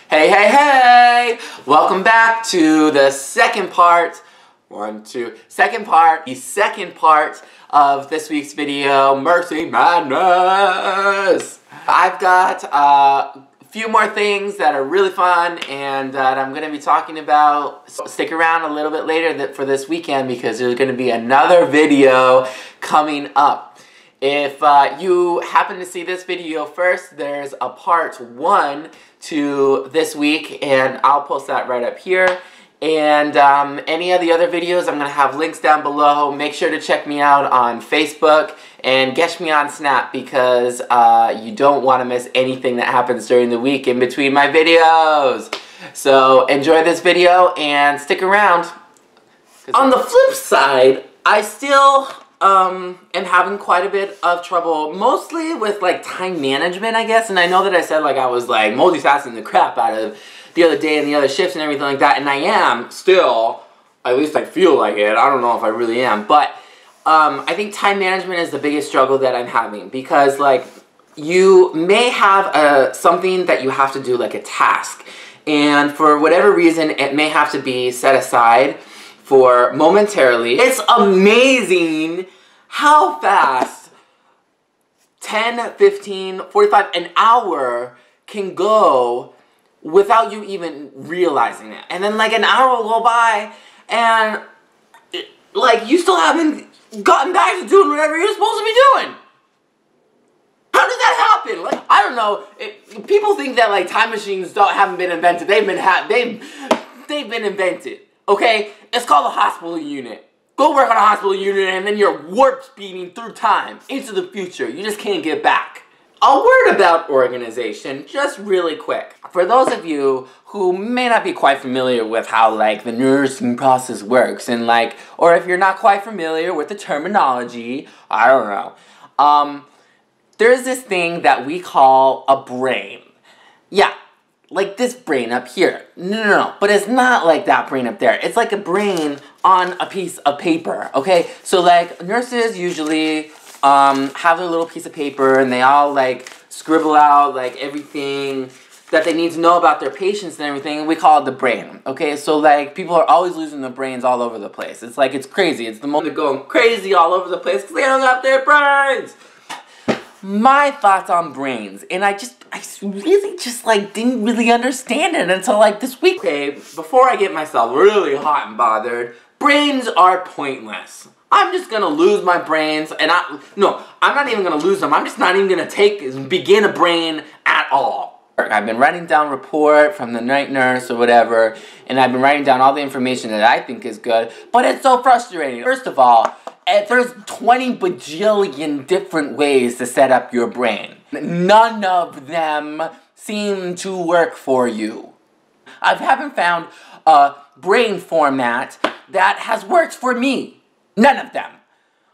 Hey, hey, hey! Welcome back to the second part of this week's video, Murse Madness! I've got a few more things that are really fun and that I'm going to be talking about. So stick around a little bit later for this weekend because there's going to be another video coming up. If you happen to see this video first, there's a part 1 to this week, and I'll post that right up here. And any of the other videos, I'm going to have links down below. Make sure to check me out on Facebook and get me on Snap because you don't want to miss anything that happens during the week in between my videos. So enjoy this video and stick around. On the flip side, I still am having quite a bit of trouble, mostly with like time management, I guess. And I know that I said like I was like multitasking the crap out of the other day and the other shifts and everything like that, and I am still, at least I feel like it. I don't know if I really am, but I think time management is the biggest struggle that I'm having because like you may have something that you have to do, like a task, and for whatever reason it may have to be set aside for momentarily. It's amazing how fast 10, 15, 45, an hour can go without you even realizing it. And then like an hour will go by and like you still haven't gotten back to doing whatever you're supposed to be doing. How did that happen? Like, I don't know. People think that like time machines haven't been invented. They've been invented. Okay? It's called a hospital unit. Go work on a hospital unit and then you're warp speeding through time into the future. You just can't get back. A word about organization, just really quick. For those of you who may not be quite familiar with how like the nursing process works and like, or if you're not quite familiar with the terminology, I don't know. There's this thing that we call a brain. Yeah, like this brain up here. No, but it's not like that brain up there. It's like a brain on a piece of paper, okay? So like nurses usually have their little piece of paper and they all like scribble out like everything that they need to know about their patients and everything. We call it the brain, okay? So like people are always losing their brains all over the place. It's like, it's crazy. It's the moment they're going crazy all over the place because they don't got their brains. My thoughts on brains, and I really just like didn't really understand it until like this week. Okay, before I get myself really hot and bothered, brains are pointless. I'm just gonna lose my brains, and I'm not even gonna lose them. I'm just not even gonna begin a brain at all. I've been writing down report from the night nurse or whatever, and I've been writing down all the information that I think is good, but it's so frustrating. First of all, there's 20 bajillion different ways to set up your brain. None of them seem to work for you. I haven't found a brain format that has worked for me. None of them.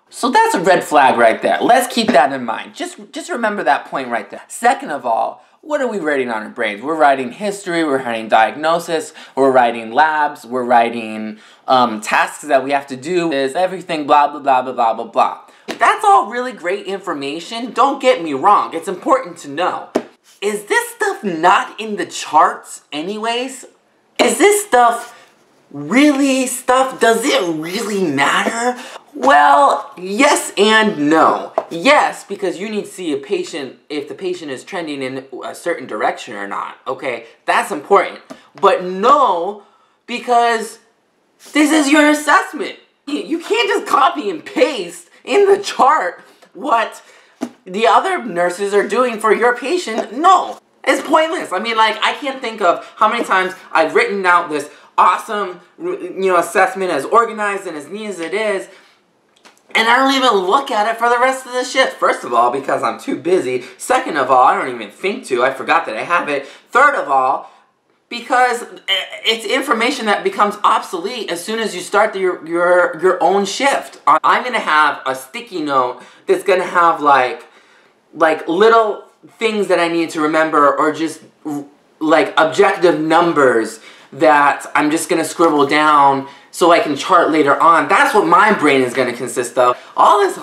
So that's a red flag right there. Let's keep that in mind. Just remember that point right there. Second of all, what are we writing on our brains? We're writing history, we're writing diagnosis, we're writing labs, we're writing tasks that we have to do, is everything blah blah blah blah blah blah blah. That's all really great information, don't get me wrong, it's important to know. Is this stuff not in the charts anyways? Is this stuff really stuff? Does it really matter? Well, yes and no. Yes, because you need to see a patient, if the patient is trending in a certain direction or not, okay? That's important. But no, because this is your assessment. You can't just copy and paste in the chart what the other nurses are doing for your patient. No, it's pointless. I mean, like, I can't think of how many times I've written out this awesome, assessment as organized and as neat as it is, and I don't even look at it for the rest of the shift. First of all, because I'm too busy. Second of all, I don't even think to. I forgot that I have it. Third of all, because it's information that becomes obsolete as soon as you start your own shift. I'm going to have a sticky note that's going to have like little things that I need to remember, or just like objective numbers that I'm just going to scribble down so I can chart later on. That's what my brain is going to consist of. All this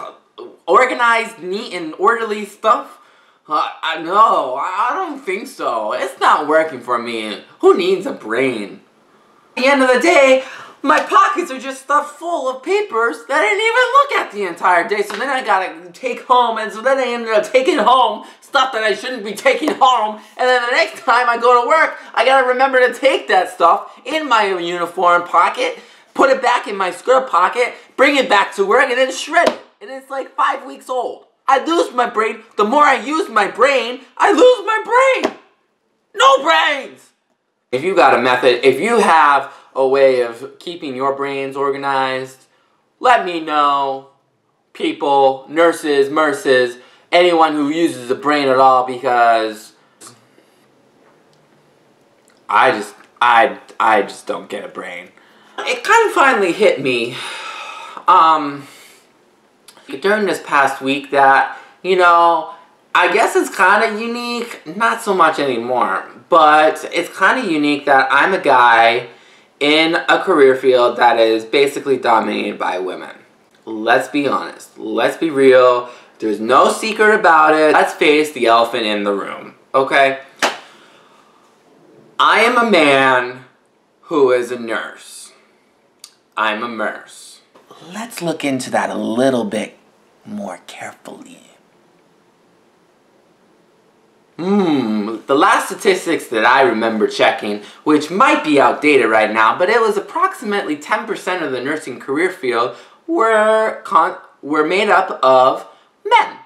organized, neat, and orderly stuff, No, I don't think so. It's not working for me. Who needs a brain? At the end of the day, my pockets are just stuffed full of papers that I didn't even look at the entire day. So then I gotta take home, and so then I ended up taking home stuff that I shouldn't be taking home. And then the next time I go to work, I gotta remember to take that stuff in my uniform pocket, put it back in my skirt pocket, bring it back to work, and then shred it. And it's like 5 weeks old. I lose my brain. The more I use my brain, I lose my brain. No brains! If you got a method, if you have a way of keeping your brains organized, let me know. People, nurses, Murses, anyone who uses a brain at all, because I just don't get a brain. It kind of finally hit me during this past week that, you know, I guess it's kind of unique, not so much anymore, but it's kind of unique that I'm a guy in a career field that is basically dominated by women. Let's be honest. Let's be real. There's no secret about it. Let's face the elephant in the room, okay? I am a man who is a nurse. I'm a nurse. Let's look into that a little bit more carefully. The last statistics that I remember checking, which might be outdated right now, but it was approximately 10% of the nursing career field were made up of men.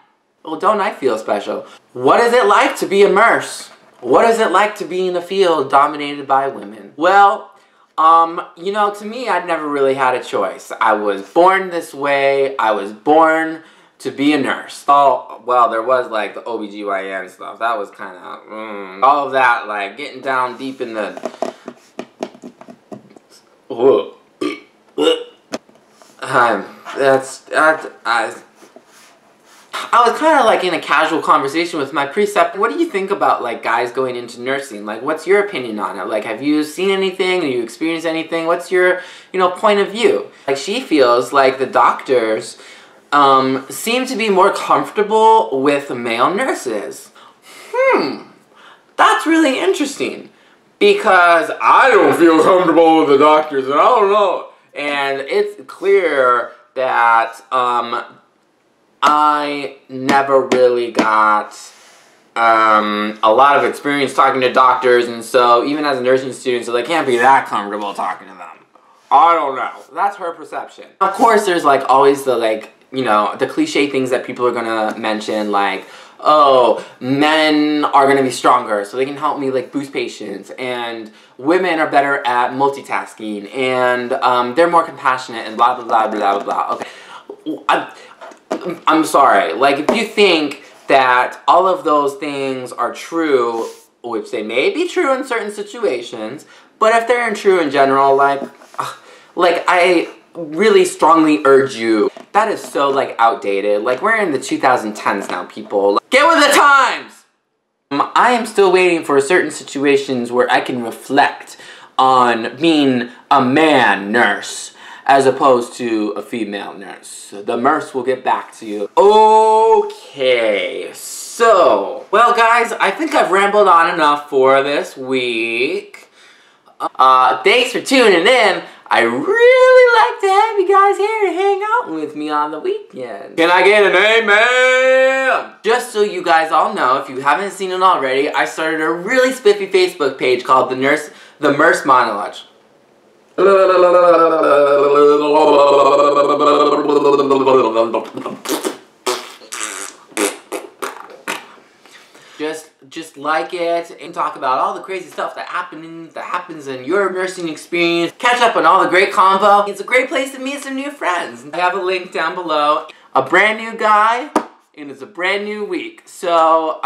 Well, don't I feel special? What is it like to be a nurse? What is it like to be in a field dominated by women? Well, you know, to me, I'd never really had a choice. I was born this way. I was born to be a nurse. Oh, well, there was like the OBGYN stuff. That was kind of, all of that, like getting down deep in the, I was kind of like in a casual conversation with my preceptor. What do you think about like guys going into nursing? Like, what's your opinion on it? Like, have you seen anything? Have you experienced anything? What's your, you know, point of view? Like, she feels like the doctors seem to be more comfortable with male nurses. That's really interesting, because I don't feel comfortable with the doctors, and I don't know. And it's clear that I never really got a lot of experience talking to doctors, and so even as a nursing student, so they can't be that comfortable talking to them. I don't know. That's her perception. Of course, there's like always the like, you know, the cliche things that people are gonna mention, like, oh, men are gonna be stronger, so they can help me like boost patients, and women are better at multitasking, and they're more compassionate, and blah blah blah blah blah. Okay, I'm sorry. Like, if you think that all of those things are true, which they may be true in certain situations, but if they're true in general, like I really strongly urge you. That is so, like, outdated. Like, we're in the 2010s now, people. Like, get with the times! I am still waiting for certain situations where I can reflect on being a man nurse as opposed to a female nurse. The nurse will get back to you. Okay, so, well, guys, I think I've rambled on enough for this week. Thanks for tuning in. I really like to have you guys here to hang out with me on the weekend. Can I get an amen? Just so you guys all know, if you haven't seen it already, I started a really spiffy Facebook page called the Murse Madness. Just like it and talk about all the crazy stuff that happens in your nursing experience. Catch up on all the great convo. It's a great place to meet some new friends. I have a link down below. A brand new guy, and it's a brand new week. So,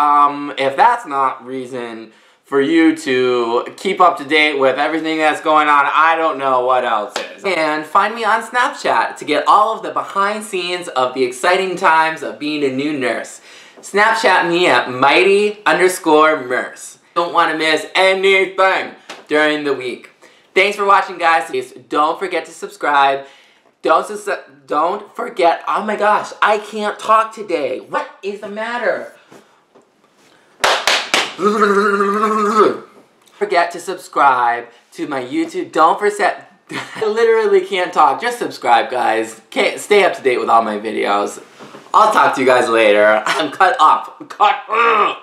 if that's not reason for you to keep up to date with everything that's going on, I don't know what else is. And find me on Snapchat to get all of the behind scenes of the exciting times of being a new nurse. Snapchat me at mighty_Murse. Don't want to miss anything during the week. Thanks for watching, guys. Please don't forget to subscribe. Don't forget, oh my gosh, I can't talk today. What is the matter? Forget to subscribe to my YouTube. Don't forget. I literally can't talk. Just subscribe, guys. Stay up to date with all my videos. I'll talk to you guys later. I'm cut up. Cut.